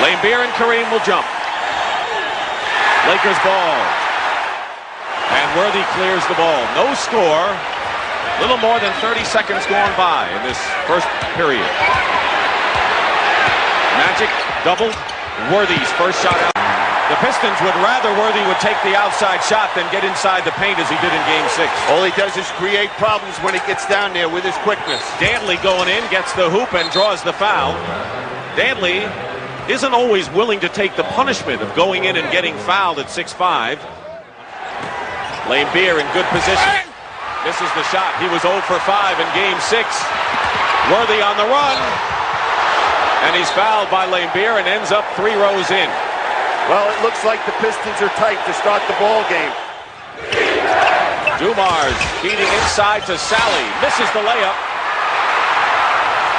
Laimbeer and Kareem will jump. Lakers ball. And Worthy clears the ball. No score. Little more than 30 seconds gone by in this first period. Magic doubled Worthy's first shot out. The Pistons would rather Worthy would take the outside shot than get inside the paint as he did in Game 6. All he does is create problems when he gets down there with his quickness. Dantley going in, gets the hoop and draws the foul. Dantley isn't always willing to take the punishment of going in and getting fouled at 6'5". Laimbeer in good position. Misses the shot. He was 0 for 5 in Game 6. Worthy on the run. And he's fouled by Laimbeer and ends up 3 rows in. Well, it looks like the Pistons are tight to start the ball game. Dumars feeding inside to Sally. Misses the layup.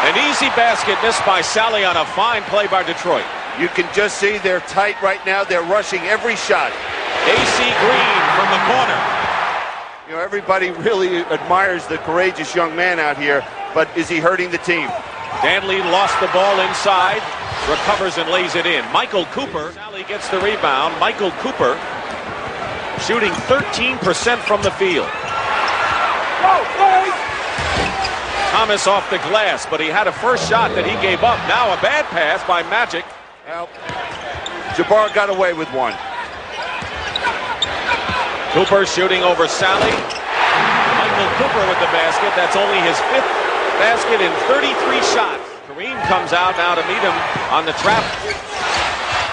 An easy basket missed by Sally on a fine play by Detroit. You can just see they're tight right now. They're rushing every shot. AC Green from the corner. You know, everybody really admires the courageous young man out here, but is he hurting the team? Dantley lost the ball inside, recovers and lays it in. Michael Cooper, Sally gets the rebound. Michael Cooper shooting 13% from the field. Thomas off the glass, but he had a first shot that he gave up. Now a bad pass by Magic. Well, Jabbar got away with one. Cooper shooting over Sally. Michael Cooper with the basket. That's only his 5th basket in 33 shots. Kareem comes out now to meet him on the trap.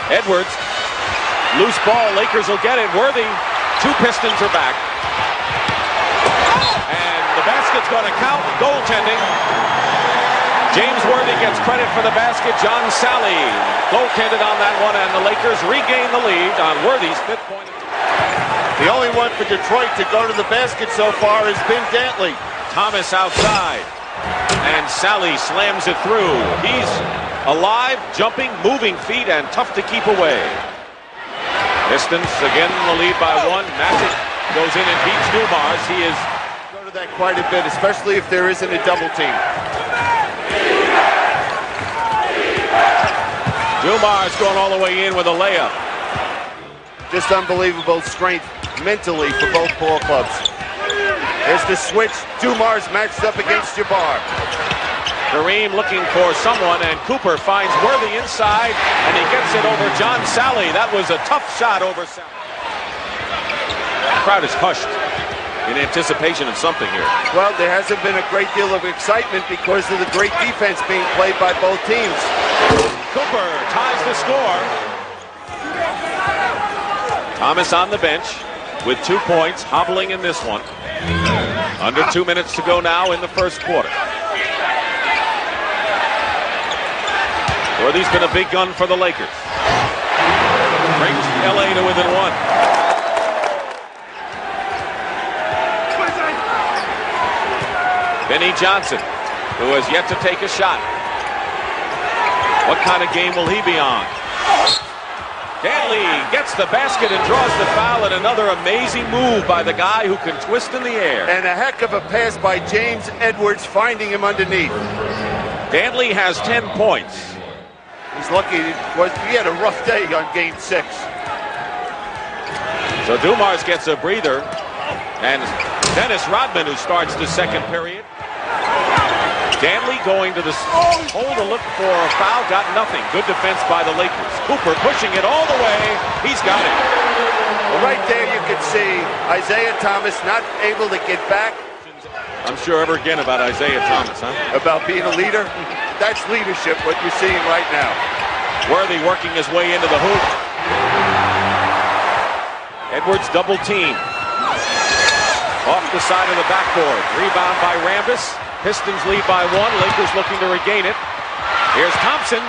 Edwards. Loose ball. Lakers will get it. Worthy. 2 Pistons are back. And the basket's going to count. Goaltending. James Worthy gets credit for the basket. John Sally goaltended on that one, and the Lakers regain the lead on Worthy's 5th point. The only one for Detroit to go to the basket so far has been Dantley. Thomas outside. And Sally slams it through. He's alive, jumping, moving feet, and tough to keep away. Pistons again in the lead by 1. Magic goes in and beats Dumars. He is go to that quite a bit, especially if there isn't a double team. Dumars going all the way in with a layup. Just unbelievable strength mentally for both ball clubs. There's the switch. Dumars matched up against Jabbar. Kareem looking for someone, and Cooper finds Worthy inside, and he gets it over John Sally. That was a tough shot over Sally. The crowd is hushed in anticipation of something here. Well, there hasn't been a great deal of excitement because of the great defense being played by both teams. Cooper ties the score. Thomas on the bench with 2 points, hobbling in this one. Under 2 minutes to go now in the first quarter. Worthy's been a big gun for the Lakers. Brings LA to within 1. Benny Johnson, who has yet to take a shot. What kind of game will he be on? Dantley gets the basket and draws the foul, and another amazing move by the guy who can twist in the air. And a heck of a pass by James Edwards, finding him underneath. Dantley has 10 points. He's lucky. He had a rough day on Game 6. So Dumars gets a breather, and Dennis Rodman, who starts the second period. Dantley going to the hole to look for a foul, got nothing. Good defense by the Lakers. Cooper pushing it all the way. He's got it. Well, right there you can see Isaiah Thomas not able to get back. I'm sure ever again about Isaiah Thomas, huh? About being a leader? That's leadership, what you're seeing right now. Worthy working his way into the hoop. Edwards double team. Off the side of the backboard. Rebound by Rambis. Pistons lead by 1. Lakers looking to regain it. Here's Thompson.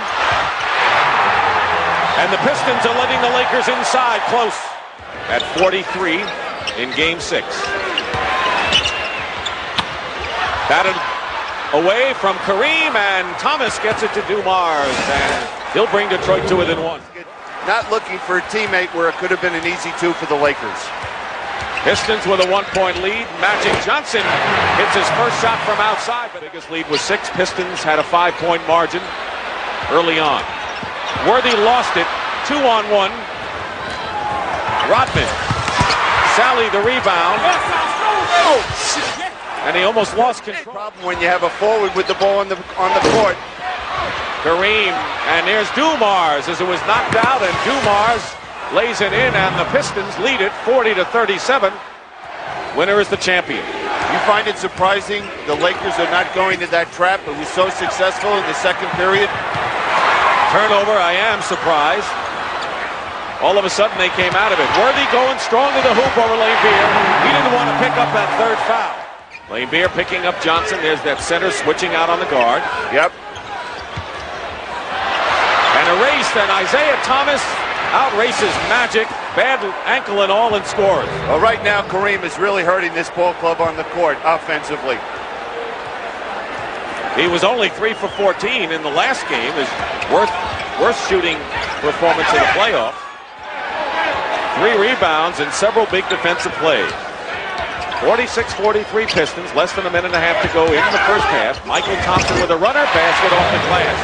And the Pistons are letting the Lakers inside close at 43 in Game 6. Batted away from Kareem, and Thomas gets it to Dumars, and he'll bring Detroit to within 1. Not looking for a teammate where it could have been an easy 2 for the Lakers. Pistons with a 1-point lead. Magic Johnson hits his first shot from outside. But biggest lead was 6. Pistons had a 5-point margin early on. Worthy lost it. 2-on-1. Rodman. Sally the rebound. And he almost lost control. Problem when you have a forward with the ball on the court. Kareem, and there's Dumars as it was knocked out, and Dumars lays it in, and the Pistons lead it 40-37. Winner is the champion. You find it surprising the Lakers are not going to that trap? It was so successful in the second period. Turnover, I am surprised. All of a sudden they came out of it. Worthy going strong to the hoop over Laimbeer. He didn't want to pick up that third foul. Laimbeer picking up Johnson. There's that center switching out on the guard. Yep. And erased, and Isaiah Thomas outraces Magic. Bad ankle and all, and scores. Well, right now Kareem is really hurting this ball club on the court offensively. He was only 3 for 14 in the last game. His worst shooting performance in the playoffs. 3 rebounds and several big defensive plays. 46-43 Pistons. Less than a minute and a half to go in the first half. Michael Thompson with a runner, basket off the glass.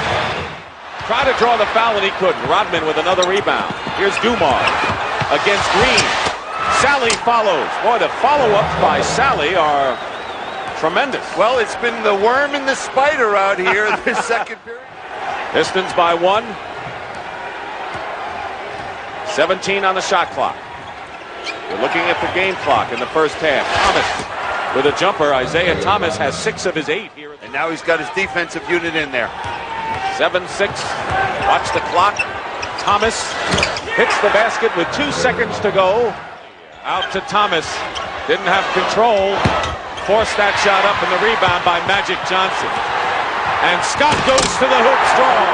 Tried to draw the foul and he couldn't. Rodman with another rebound. Here's Dumars against Green. Sally follows. Boy, the follow-ups by Sally are tremendous. Well, it's been the worm and the spider out here in this second period. Pistons by 1. 17 on the shot clock. We're looking at the game clock in the first half. Thomas with a jumper. Isaiah Thomas has 6 of his 8 here. And now he's got his defensive unit in there. 7-6. Watch the clock. Thomas hits the basket with 2 seconds to go. Out to Thomas. Didn't have control. Forced that shot up, and the rebound by Magic Johnson. And Scott goes to the hoop strong.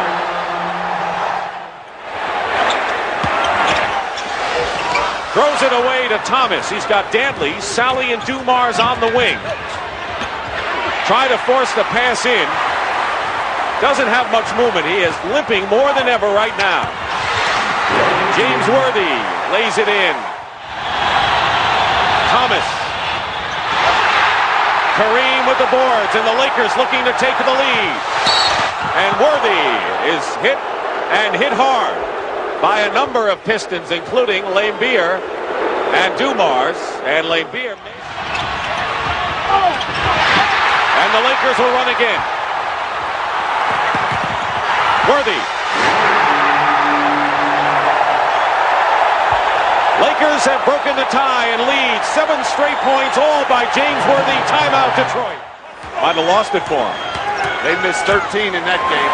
Throws it away to Thomas. He's got Dantley, Sally, and Dumars on the wing. Try to force the pass in. Doesn't have much movement. He is limping more than ever right now. James Worthy lays it in. Thomas. Kareem with the boards, and the Lakers looking to take the lead. And Worthy is hit, and hit hard, by a number of Pistons, including Laimbeer and Dumars. And Laimbeer. And the Lakers will run again. Worthy. Lakers have broken the tie and lead 7 straight points, all by James Worthy. Timeout, Detroit. Might have lost it for him. They missed 13 in that game.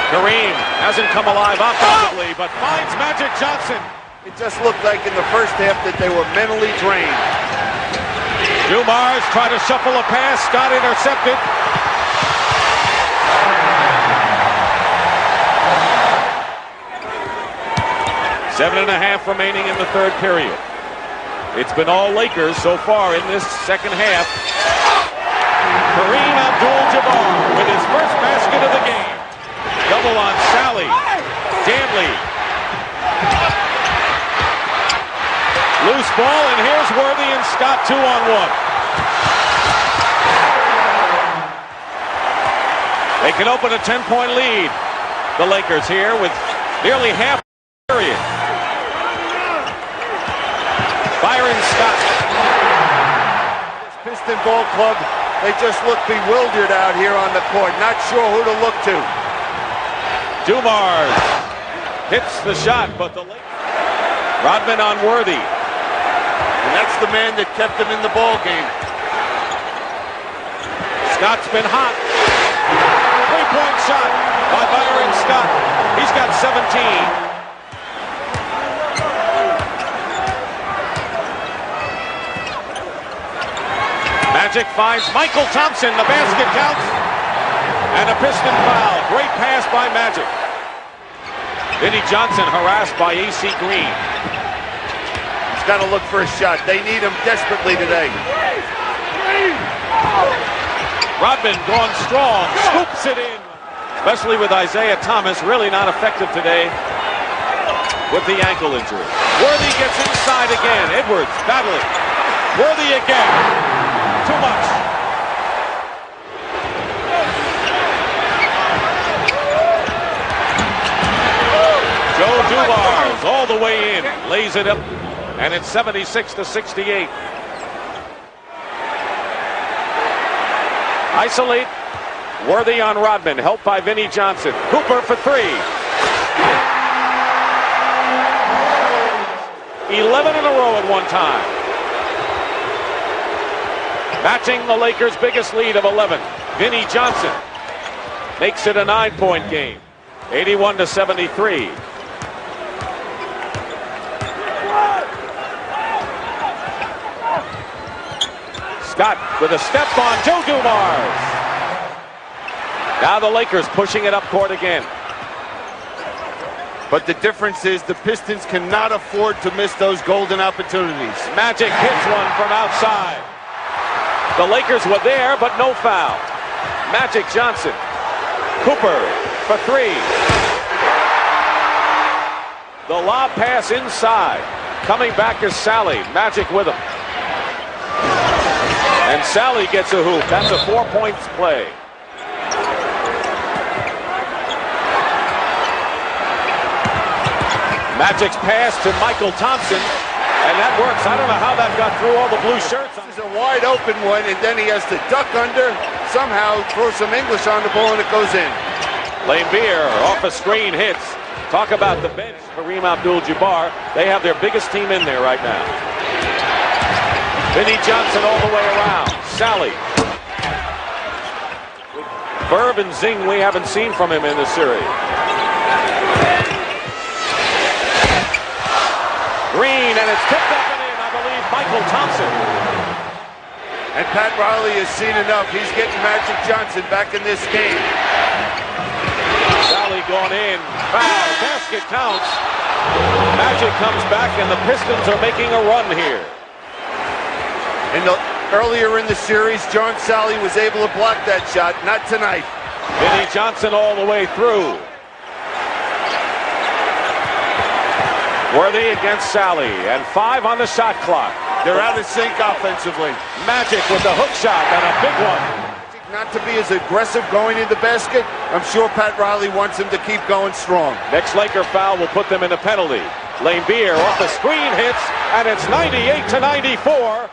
Kareem hasn't come alive offensively, but finds Magic Johnson. It just looked like in the first half that they were mentally drained. Dumars tried to shuffle a pass. Scott intercepted. Seven and a half remaining in the third period. It's been all Lakers so far in this second half. Kareem Abdul-Jabbar with his first basket of the game. Double on Sally. Dantley. Loose ball, and here's Worthy and Scott 2-on-1. They can open a 10-point lead. The Lakers here with nearly half the period. Byron Scott. This Piston ball club, they just look bewildered out here on the court. Not sure who to look to. Dumars hits the shot, but the Lakers. Rodman on Worthy. And that's the man that kept him in the ball game. Scott's been hot. 3-point shot by Byron Scott. He's got 17. Magic finds Michael Thompson. The basket counts. And a Piston foul. Great pass by Magic. Vinnie Johnson harassed by A.C. Green. He's got to look for a shot. They need him desperately today. Rodman going strong. Scoops it in. Especially with Isaiah Thomas. Really not effective today with the ankle injury. Worthy gets inside again. Edwards battling. Worthy again. Too much. Dumars all the way in, lays it up, and it's 76-68. Isolate. Worthy on Rodman, helped by Vinnie Johnson. Cooper for three. 11 in a row at one time. Matching the Lakers' biggest lead of 11. Vinnie Johnson makes it a 9-point game. 81-73. Scott with a step on Joe Dumars. Now the Lakers pushing it up court again. But the difference is the Pistons cannot afford to miss those golden opportunities. Magic hits one from outside. The Lakers were there, but no foul. Magic Johnson. Cooper for three. The lob pass inside. Coming back is Sally. Magic with him. And Sally gets a hoop. That's a 4-point play. Magic's pass to Michael Thompson, and that works. I don't know how that got through all the blue shirts. This is a wide open one, and then he has to duck under, somehow throw some English on the ball, and it goes in. Lane Beer off a screen hits. Talk about the bench. Kareem Abdul-Jabbar. They have their biggest team in there right now. Vinnie Johnson all the way around. Sally. Verb and zing we haven't seen from him in this series. Green, and it's tipped up and in, I believe, Michael Thompson. And Pat Riley has seen enough. He's getting Magic Johnson back in this game. Sally gone in. Foul. Basket counts. Magic comes back, and the Pistons are making a run here. Earlier in the series, John Sally was able to block that shot. Not tonight. Vinnie Johnson all the way through. Worthy against Sally, and 5 on the shot clock. They're out of sync offensively. Magic with the hook shot, and a big one. Not to be as aggressive going in the basket. I'm sure Pat Riley wants him to keep going strong. Next Laker foul will put them in a penalty. Lane Beer off the screen hits, and it's 98-94.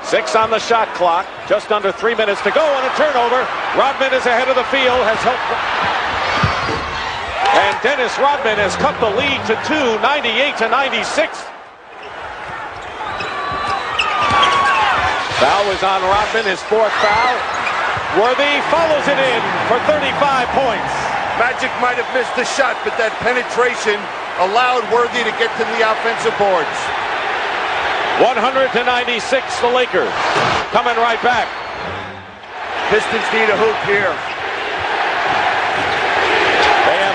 6 on the shot clock. Just under 3 minutes to go, and a turnover. Rodman is ahead of the field, has helped. And Dennis Rodman has cut the lead to 2, 98-96. Foul is on Rodman, his 4th foul. Worthy follows it in for 35 points. Magic might have missed the shot, but that penetration allowed Worthy to get to the offensive boards. 100-96, the Lakers coming right back. Pistons need a hoop here.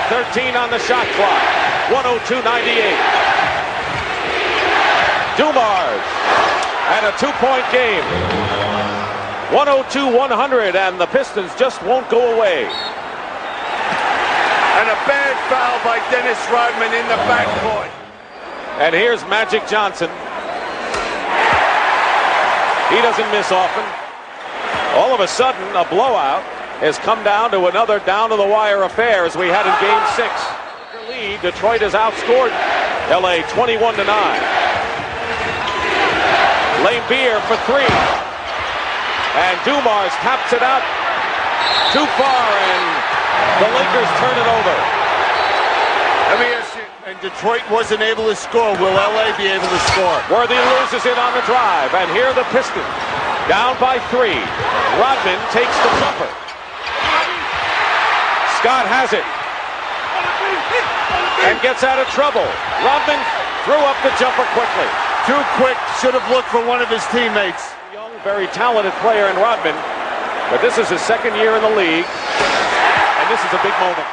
13 on the shot clock. 102-98. Dumars. And a 2-point game. 102-100, and the Pistons just won't go away. And a bad foul by Dennis Rodman in the backcourt. And here's Magic Johnson. He doesn't miss often. All of a sudden, a blowout has come down to another down-to-the-wire affair as we had in Game 6. Lead, Detroit has outscored L.A. 21-9. Lane Beer for 3. And Dumars taps it out too far, and the Lakers turn it over. Let me ask you, and Detroit wasn't able to score. Will L.A. be able to score? Worthy loses it on the drive, and here are the Pistons. Down by 3. Rodman takes the jumper. Scott has it and gets out of trouble. Rodman threw up the jumper quickly. Too quick, should have looked for one of his teammates. Young, very talented player in Rodman, but this is his 2nd year in the league, and this is a big moment.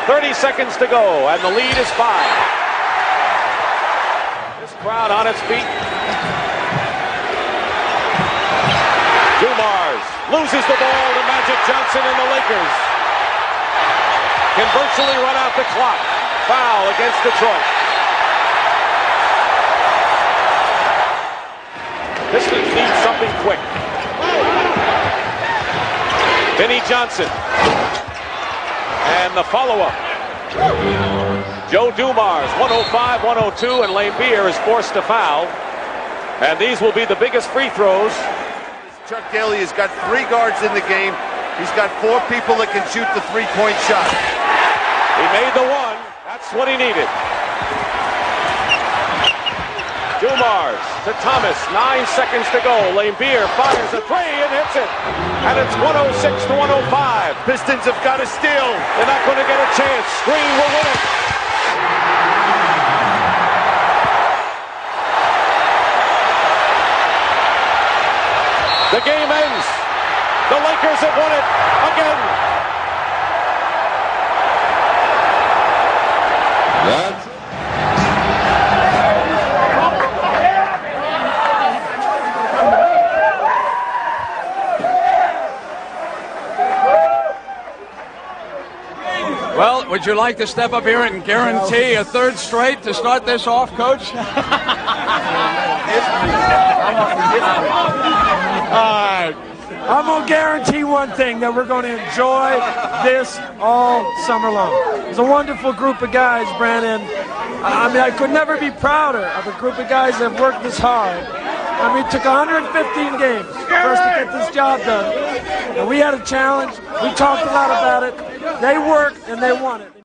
30 seconds to go, and the lead is 5. This crowd on its feet. Dumars loses the ball to Magic Johnson and the Lakers can virtually run out the clock. Foul against Detroit. Pistons need something quick. Vinnie Johnson. And the follow-up. Joe Dumars, 105-102, and Lane Beer is forced to foul. And these will be the biggest free throws. Chuck Daly has got 3 guards in the game. He's got 4 people that can shoot the three-point shot. He made the one. That's what he needed. Dumars to Thomas. 9 seconds to go. Lane Beer fires a 3 and hits it. And it's 106-105. Pistons have got to steal. They're not going to get a chance. Green will win it. The game ends. The Lakers have won it again. That's Well, would you like to step up here and guarantee a 3rd straight to start this off, Coach? All right. I'm going to guarantee one thing, that we're going to enjoy this all summer long. It's a wonderful group of guys, Brandon. I mean, I could never be prouder of a group of guys that have worked this hard. I mean, it took 115 games for us to get this job done. And we had a challenge. We talked a lot about it. They worked and they won it.